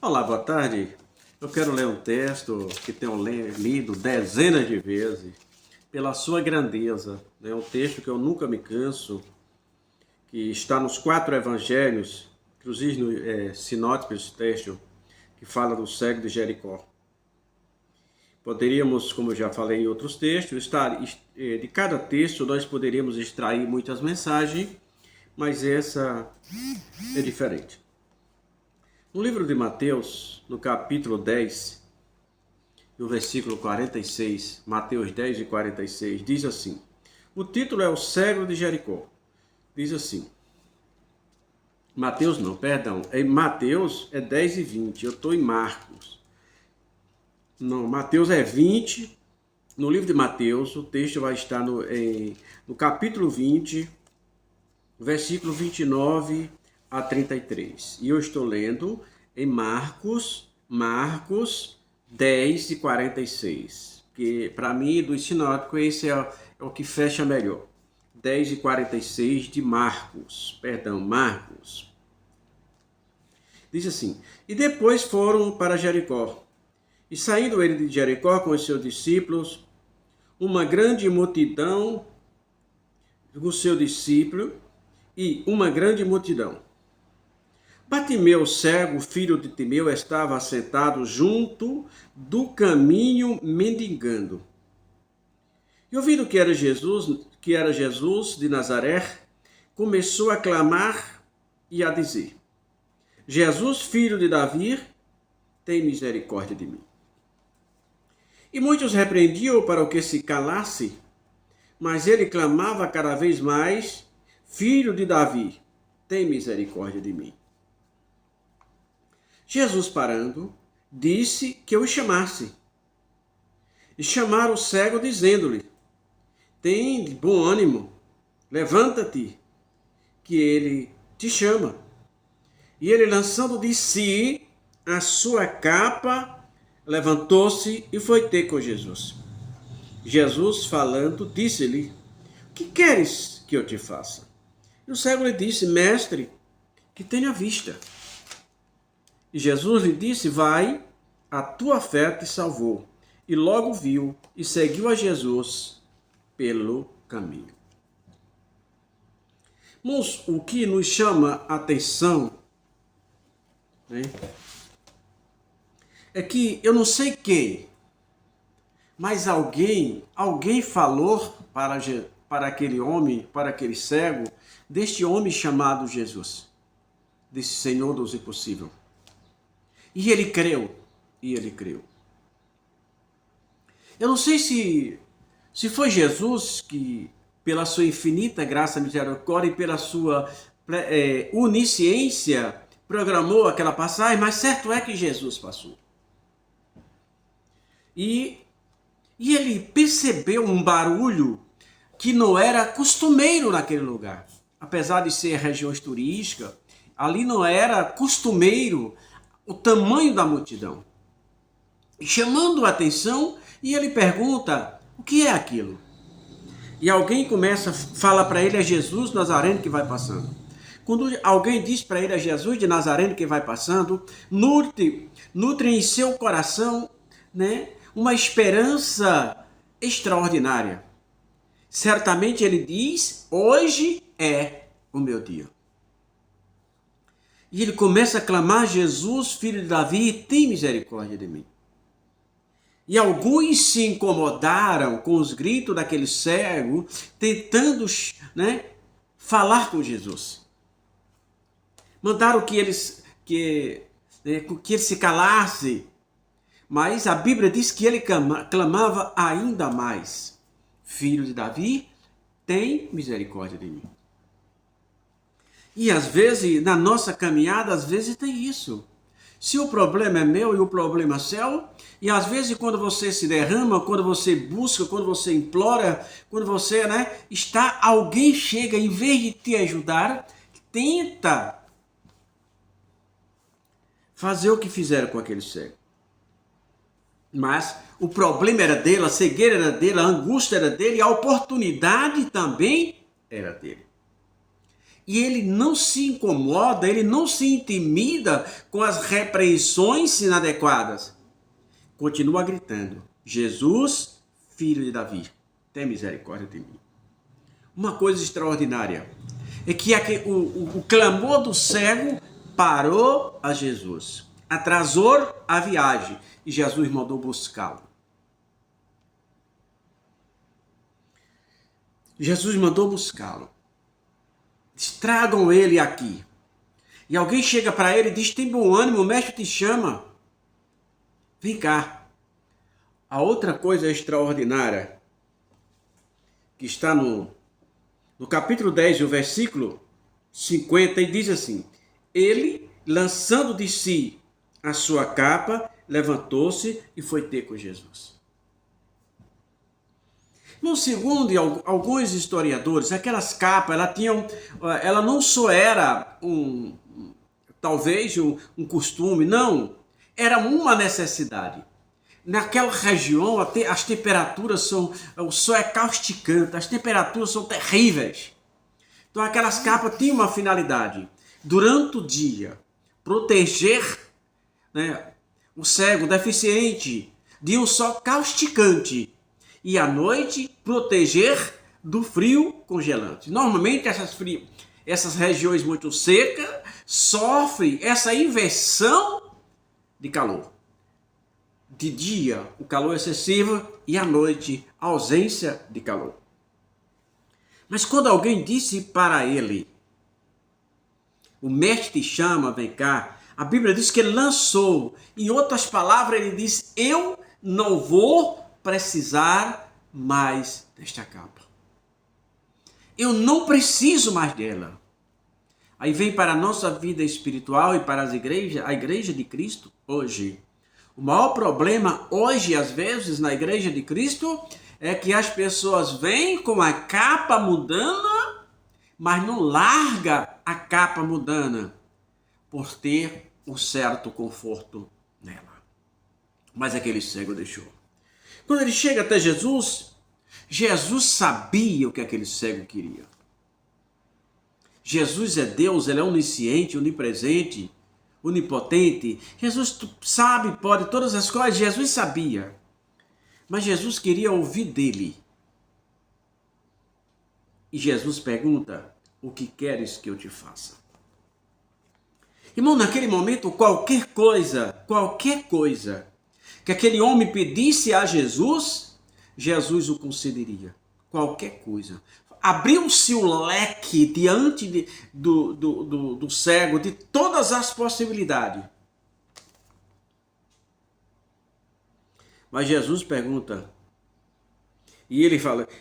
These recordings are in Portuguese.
Olá, boa tarde. Eu quero ler um texto que tenho lido dezenas de vezes, pela sua grandeza. É um texto que eu nunca me canso, que está nos 4 evangelhos, inclusive no sinóticos texto, que fala do cego de Jericó. Poderíamos, como eu já falei em outros textos, de cada texto nós poderíamos extrair muitas mensagens, mas essa é diferente. No livro de Mateus, no capítulo 10, no versículo 46, Mateus 10 e 46, diz assim, o título é o cego de Jericó. Diz assim, Mateus é 10 e 20, eu estou em Marcos. Não, Mateus é 20, no livro de Mateus, o texto vai estar no capítulo 20, versículo 29 a 33. E eu estou lendo em Marcos 10 e 46. Que para mim, do sinótico, esse é o que fecha melhor. 10 e 46 de Marcos. Diz assim, e depois foram para Jericó. E saindo ele de Jericó com os seus discípulos, uma grande multidão, Bartimeu, cego, filho de Timeu, estava assentado junto do caminho mendigando. E ouvindo que era Jesus de Nazaré, começou a clamar e a dizer, Jesus, filho de Davi, tem misericórdia de mim. E muitos repreendiam para o que se calasse, mas ele clamava cada vez mais, filho de Davi, tem misericórdia de mim. Jesus, parando, disse que eu o chamasse. E chamaram o cego, dizendo-lhe, tem bom ânimo, levanta-te, que ele te chama. E ele, lançando de si a sua capa, levantou-se e foi ter com Jesus. Jesus, falando, disse-lhe, o que queres que eu te faça? E o cego lhe disse, mestre, que tenha vista. E Jesus lhe disse, vai, a tua fé te salvou. E logo viu e seguiu a Jesus pelo caminho. Mas o que nos chama a atenção, né, é que eu não sei quem, mas alguém falou para aquele homem, para aquele cego, deste homem chamado Jesus, desse Senhor dos impossíveis. E ele creu. Eu não sei se foi Jesus que, pela sua infinita graça, misericórdia e pela sua onisciência, programou aquela passagem, mas certo é que Jesus passou. E ele percebeu um barulho que não era costumeiro naquele lugar. Apesar de ser regiões turísticas, ali não era costumeiro o tamanho da multidão. E chamando a atenção, e ele pergunta, o que é aquilo? E alguém fala para ele, é Jesus Nazareno que vai passando. Quando alguém diz para ele, é Jesus de Nazareno que vai passando, nutre em seu coração, né, uma esperança extraordinária. Certamente ele diz, hoje é o meu dia. E ele começa a clamar, Jesus, filho de Davi, tem misericórdia de mim. E alguns se incomodaram com os gritos daquele cego, tentando, né, falar com Jesus. Mandaram que ele se calasse, mas a Bíblia diz que ele clamava ainda mais. Filho de Davi, tem misericórdia de mim. E às vezes, na nossa caminhada, às vezes tem isso. Se o problema é meu e o problema é seu, e às vezes quando você se derrama, quando você busca, quando você implora, quando você, alguém chega, em vez de te ajudar, tenta fazer o que fizeram com aquele cego. Mas o problema era dele, a cegueira era dele, a angústia era dele, e a oportunidade também era dele. E ele não se incomoda, ele não se intimida com as repreensões inadequadas. Continua gritando: Jesus, filho de Davi, tem misericórdia de mim. Uma coisa extraordinária é que o clamor do cego parou a Jesus, atrasou a viagem e Jesus mandou buscá-lo. Jesus mandou buscá-lo. Tragam ele aqui. E alguém chega para ele e diz: tem bom ânimo, o mestre te chama. Vem cá. A outra coisa extraordinária que está no capítulo 10, o versículo 50, e diz assim: ele, lançando de si a sua capa, levantou-se e foi ter com Jesus. No segundo alguns historiadores, aquelas capas, ela não só era talvez um costume, não, era uma necessidade. Naquela região, as temperaturas o sol é causticante, as temperaturas são terríveis. Então aquelas capas tinham uma finalidade: durante o dia, proteger, né, o cego, o deficiente, de um sol causticante. E à noite, proteger do frio congelante. Normalmente essas regiões muito secas sofrem essa inversão de calor. De dia, o calor excessivo, e à noite, a ausência de calor. Mas quando alguém disse para ele: o mestre te chama, vem cá, a Bíblia diz que ele lançou. Em outras palavras, ele disse: eu não vou precisar mais desta capa. Eu não preciso mais dela. Aí vem para a nossa vida espiritual e para a igreja de Cristo hoje. O maior problema hoje, às vezes, na igreja de Cristo, é que as pessoas vêm com a capa mudana, mas não larga a capa mudana por ter um certo conforto nela. Mas aquele cego deixou. Quando ele chega até Jesus, Jesus sabia o que aquele cego queria. Jesus é Deus, ele é onisciente, onipresente, onipotente. Jesus sabe, pode todas as coisas. Jesus sabia. Mas Jesus queria ouvir dele. E Jesus pergunta: o que queres que eu te faça? Irmão, naquele momento, qualquer coisa que aquele homem pedisse a Jesus, Jesus o concederia. Qualquer coisa. Abriu-se o leque diante do cego, de todas as possibilidades. Mas Jesus pergunta, e ele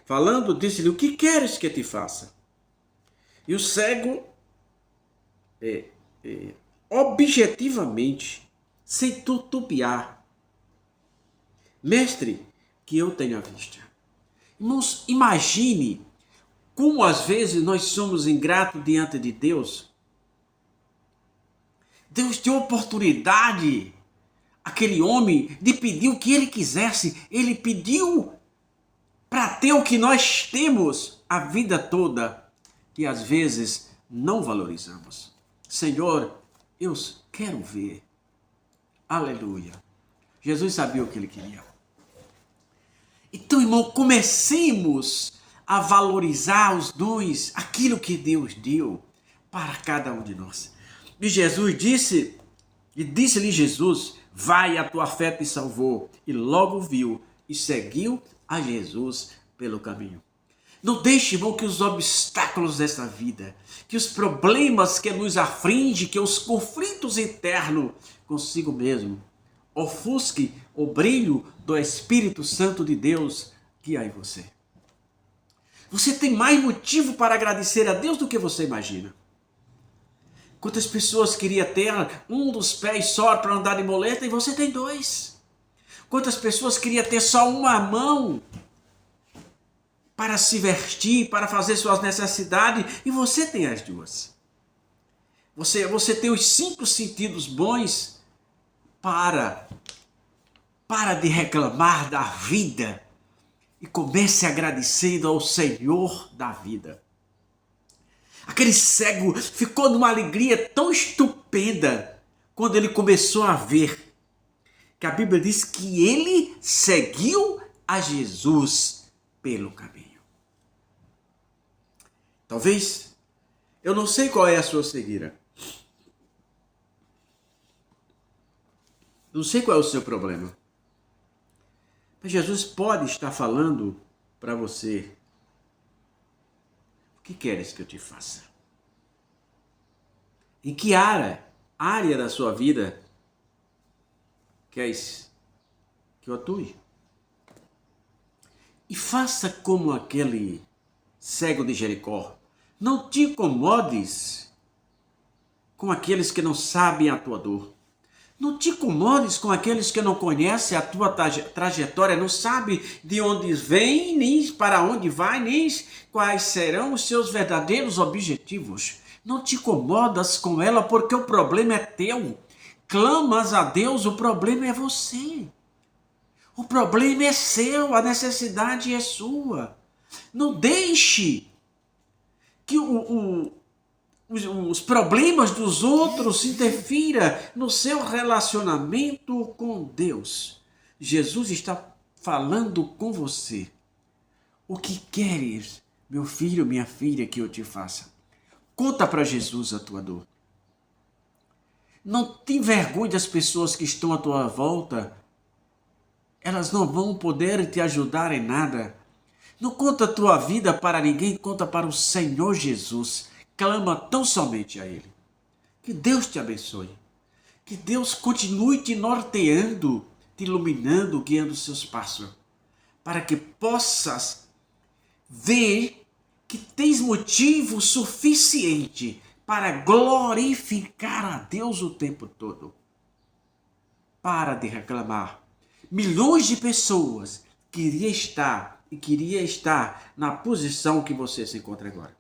falando, disse-lhe: o que queres que te faça? E o cego, objetivamente, sem tutupiar: mestre, que eu tenha vista. Irmãos, imagine como às vezes nós somos ingratos diante de Deus. Deus deu oportunidade àquele homem de pedir o que ele quisesse. Ele pediu para ter o que nós temos a vida toda e às vezes não valorizamos. Senhor, eu quero ver. Aleluia. Jesus sabia o que ele queria. Então, irmão, comecemos a valorizar os dons, aquilo que Deus deu para cada um de nós. E Jesus disse-lhe Jesus: vai, a tua fé te salvou. E logo viu e seguiu a Jesus pelo caminho. Não deixe, irmão, que os obstáculos dessa vida, que os problemas que nos afligem, que os conflitos internos consigo mesmo, ofusque o brilho do Espírito Santo de Deus que há em você. Você tem mais motivo para agradecer a Deus do que você imagina. Quantas pessoas queriam ter um dos pés só para andar de muleta e você tem dois? Quantas pessoas queriam ter só uma mão para se vestir, para fazer suas necessidades, e você tem as duas? Você tem os 5 sentidos bons. Para de reclamar da vida e comece agradecendo ao Senhor da vida. Aquele cego ficou numa alegria tão estupenda quando ele começou a ver, que a Bíblia diz que ele seguiu a Jesus pelo caminho. Talvez, eu não sei qual é a sua cegueira. Não sei qual é o seu problema. Mas Jesus pode estar falando para você: o que queres que eu te faça? Em que área da sua vida queres que eu atue? E faça como aquele cego de Jericó. Não te incomodes com aqueles que não sabem a tua dor. Não te incomodes com aqueles que não conhecem a tua trajetória, não sabem de onde vem, nem para onde vai, nem quais serão os seus verdadeiros objetivos. Não te incomodas com ela porque o problema é teu. Clamas a Deus, o problema é você. O problema é seu, a necessidade é sua. Não deixe que os problemas dos outros interfira no seu relacionamento com Deus. Jesus está falando com você. O que queres, meu filho, minha filha, que eu te faça? Conta para Jesus a tua dor. Não te envergonhe das pessoas que estão à tua volta. Elas não vão poder te ajudar em nada. Não conta a tua vida para ninguém, conta para o Senhor Jesus. Clama tão somente a Ele. Que Deus te abençoe. Que Deus continue te norteando, te iluminando, guiando os seus passos. Para que possas ver que tens motivo suficiente para glorificar a Deus o tempo todo. Para de reclamar. Milhões de pessoas queria estar na posição que você se encontra agora.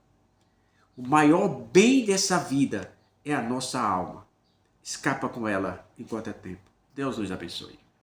O maior bem dessa vida é a nossa alma. Escapa com ela enquanto é tempo. Deus nos abençoe.